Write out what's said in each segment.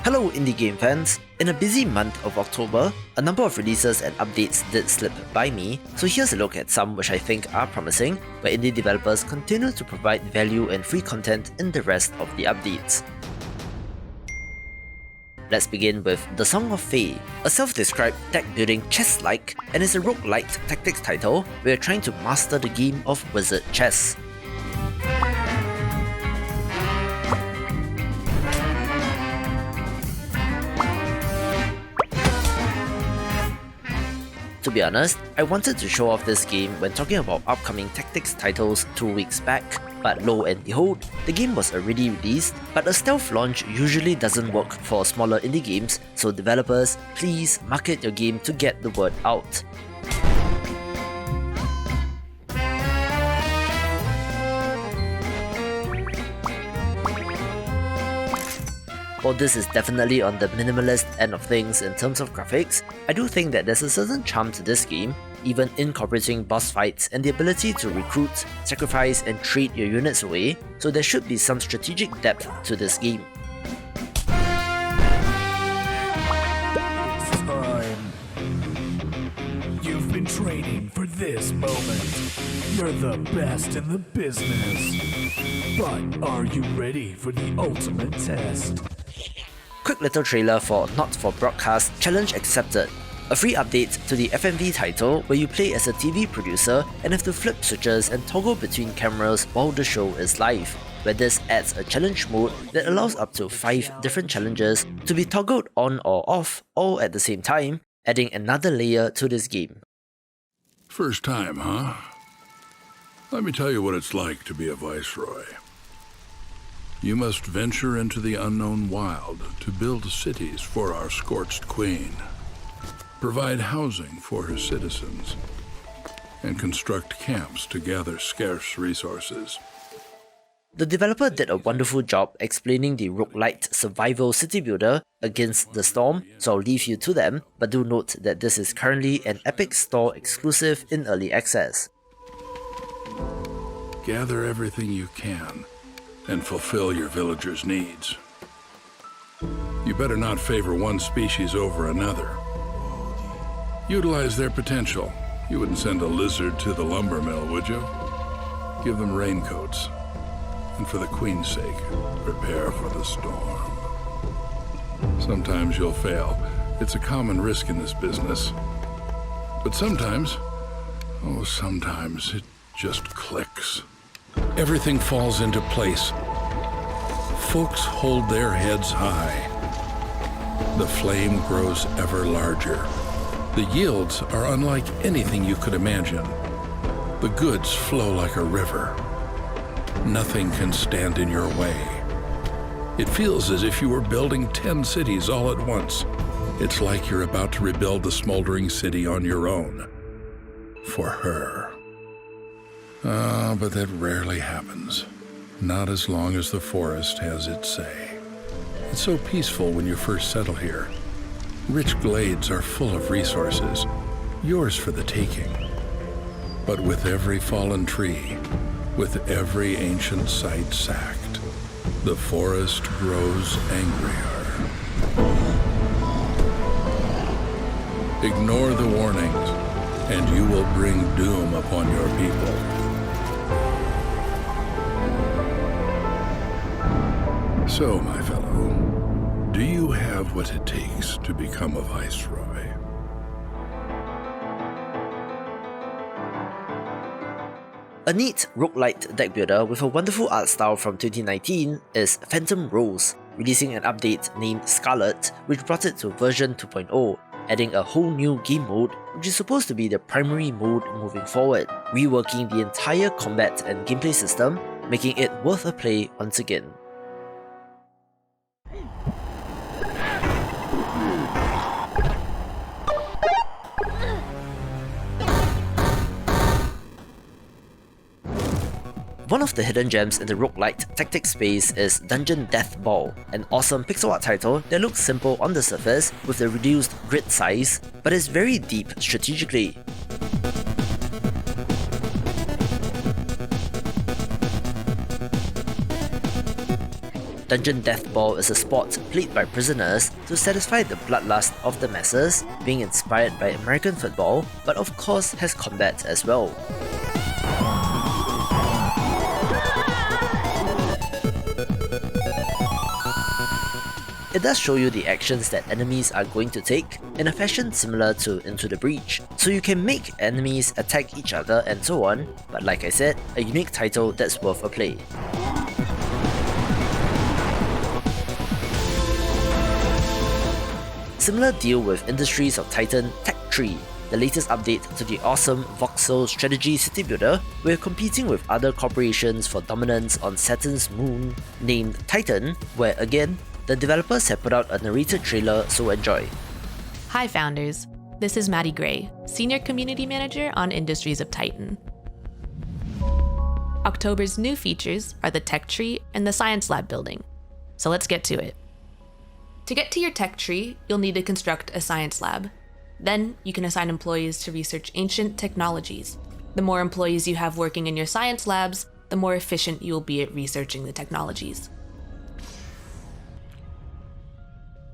Hello indie game fans! In a busy month of October, a number of releases and updates did slip by me, so here's a look at some which I think are promising, where indie developers continue to provide value and free content in the rest of the updates. Let's begin with The Song of Fae, a self-described deck-building chess-like and is a roguelite tactics title where you're trying to master the game of wizard chess. To be honest, I wanted to show off this game when talking about upcoming tactics titles 2 weeks back, but lo and behold, the game was already released, but a stealth launch usually doesn't work for smaller indie games, so developers, please market your game to get the word out. While this is definitely on the minimalist end of things in terms of graphics, I do think that there's a certain charm to this game, even incorporating boss fights and the ability to recruit, sacrifice and trade your units away, so there should be some strategic depth to this game. It's time. You've been training for this moment. You're the best in the business. But are you ready for the ultimate test? Quick little trailer for Not For Broadcast Challenge Accepted, a free update to the FMV title where you play as a TV producer and have to flip switches and toggle between cameras while the show is live, where this adds a challenge mode that allows up to 5 different challenges to be toggled on or off all at the same time, adding another layer to this game. First time, huh? Let me tell you what it's like to be a viceroy. You must venture into the unknown wild to build cities for our scorched queen, provide housing for her citizens, and construct camps to gather scarce resources. The developer did a wonderful job explaining the roguelite survival city builder Against the Storm, so I'll leave you to them, but do note that this is currently an Epic Store exclusive in early access. Gather everything you can and fulfill your villagers' needs. You better not favor one species over another. Utilize their potential. You wouldn't send a lizard to the lumber mill, would you? Give them raincoats. And for the Queen's sake, prepare for the storm. Sometimes you'll fail. It's a common risk in this business. But sometimes, oh, sometimes it just clicks. Everything falls into place. Folks hold their heads high. The flame grows ever larger. The yields are unlike anything you could imagine. The goods flow like a river. Nothing can stand in your way. It feels as if you were building 10 cities all at once. It's like you're about to rebuild the smoldering city on your own. For her. But that rarely happens. Not as long as the forest has its say. It's so peaceful when you first settle here. Rich glades are full of resources, yours for the taking. But with every fallen tree, with every ancient site sacked, the forest grows angrier. Ignore the warnings, and you will bring doom upon your people. So, my fellow, do you have what it takes to become a viceroy? A neat roguelite deck builder with a wonderful art style from 2019 is Phantom Rose, releasing an update named Scarlet, which brought it to version 2.0, adding a whole new game mode, which is supposed to be the primary mode moving forward, reworking the entire combat and gameplay system, making it worth a play once again. One of the hidden gems in the roguelite tactics space is Dungeon Deathball, an awesome pixel art title that looks simple on the surface with a reduced grid size, but is very deep strategically. Dungeon Deathball is a sport played by prisoners to satisfy the bloodlust of the masses, being inspired by American football, but of course has combat as well. It does show you the actions that enemies are going to take in a fashion similar to Into the Breach, so you can make enemies attack each other and so on, but like I said, a unique title that's worth a play. Similar deal with Industries of Titan Tech Tree, the latest update to the awesome voxel strategy city builder. We're competing with other corporations for dominance on Saturn's moon named Titan, where again, the developers have put out a narrated trailer, so enjoy. Hi founders, this is Maddie Gray, Senior Community Manager on Industries of Titan. October's new features are the Tech Tree and the Science Lab building, so let's get to it. To get to your Tech Tree, you'll need to construct a Science Lab. Then, you can assign employees to research ancient technologies. The more employees you have working in your science labs, the more efficient you will be at researching the technologies.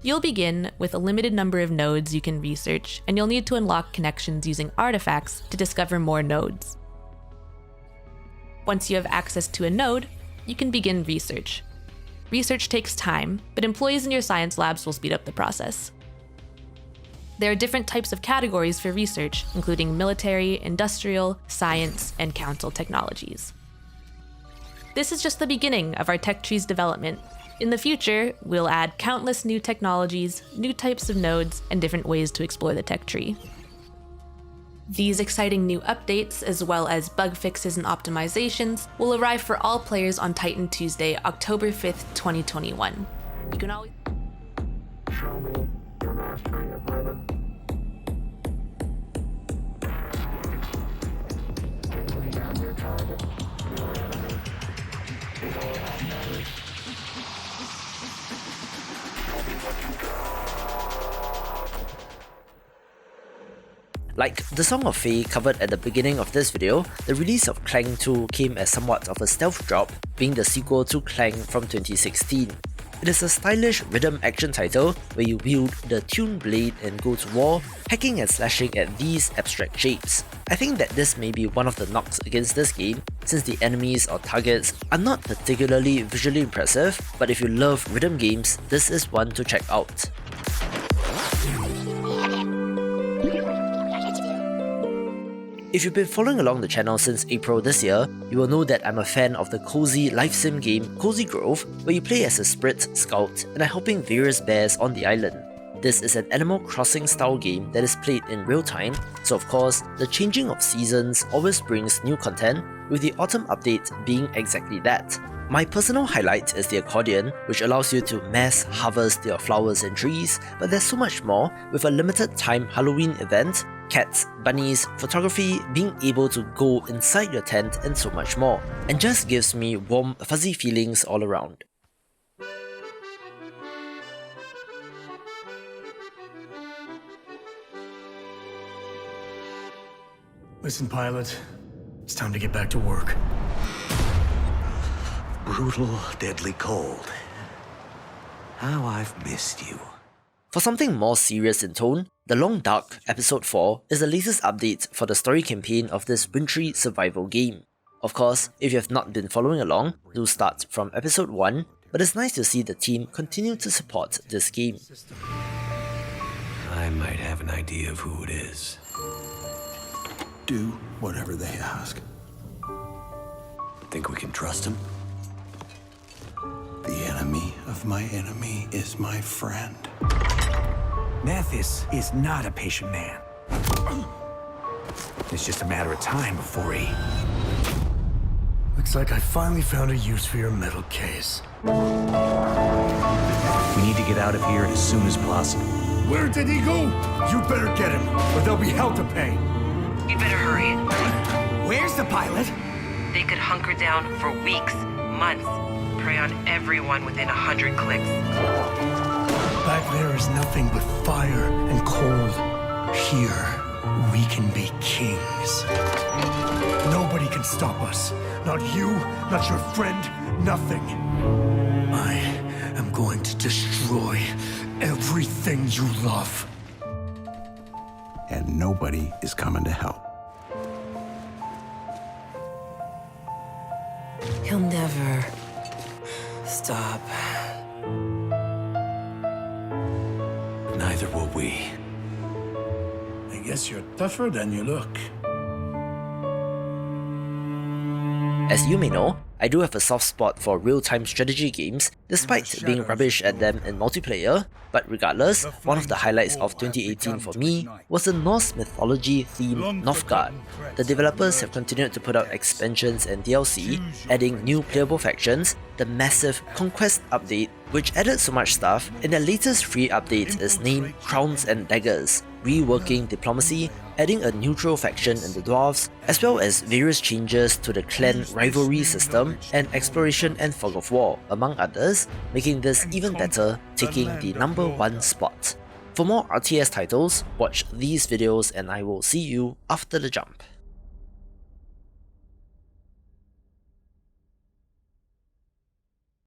You'll begin with a limited number of nodes you can research, and you'll need to unlock connections using artifacts to discover more nodes. Once you have access to a node, you can begin research. Research takes time, but employees in your science labs will speed up the process. There are different types of categories for research, including military, industrial, science, and council technologies. This is just the beginning of our Tech Tree's development. In the future, we'll add countless new technologies, new types of nodes, and different ways to explore the Tech Tree. These exciting new updates, as well as bug fixes and optimizations, will arrive for all players on Titan Tuesday, October 5th, 2021. You can always... Like the Song of Fae covered at the beginning of this video, the release of Clang 2 came as somewhat of a stealth drop, being the sequel to Klang from 2016. It is a stylish rhythm action title where you wield the tuned blade and go to war, hacking and slashing at these abstract shapes. I think that this may be one of the knocks against this game, since the enemies or targets are not particularly visually impressive, but if you love rhythm games, this is one to check out. If you've been following along the channel since April this year, you will know that I'm a fan of the cozy life sim game Cozy Grove, where you play as a Sprit scout and are helping various bears on the island. This is an Animal Crossing style game that is played in real time, so of course, the changing of seasons always brings new content, with the autumn update being exactly that. My personal highlight is the accordion, which allows you to mass harvest your flowers and trees, but there's so much more with a limited time Halloween event, cats, bunnies, photography, being able to go inside your tent, and so much more. And just gives me warm, fuzzy feelings all around. Listen, pilot. It's time to get back to work. Brutal, deadly cold. How I've missed you. For something more serious in tone, The Long Dark Episode 4 is the latest update for the story campaign of this wintry survival game. Of course, if you have not been following along, do start from Episode 1, but it's nice to see the team continue to support this game. I might have an idea of who it is. Do whatever they ask. Think we can trust him? The enemy of my enemy is my friend. Mathis is not a patient man. It's just a matter of time before he... Looks like I finally found a use for your metal case. We need to get out of here as soon as possible. Where did he go? You better get him, or there'll be hell to pay. You better hurry. Where's the pilot? They could hunker down for weeks, months, prey on everyone within 100 clicks. Back there is nothing but fire and cold. Here, we can be kings. Nobody can stop us. Not you, not your friend, nothing. I am going to destroy everything you love. And nobody is coming to help. He'll never stop. Neither will we. I guess you're tougher than you look. As you may know, I do have a soft spot for real-time strategy games, despite being rubbish at them in multiplayer, but regardless, one of the highlights of 2018 for me was the Norse mythology themed Nilfgaard. The developers have continued to put out expansions and DLC, adding new playable factions, the massive Conquest update, which added so much stuff, and their latest free update is named Crowns and Daggers, reworking diplomacy, adding a neutral faction in the Dwarves, as well as various changes to the clan rivalry system and exploration and fog of war, among others, making this even better, taking the #1 spot. For more RTS titles, watch these videos and I will see you after the jump.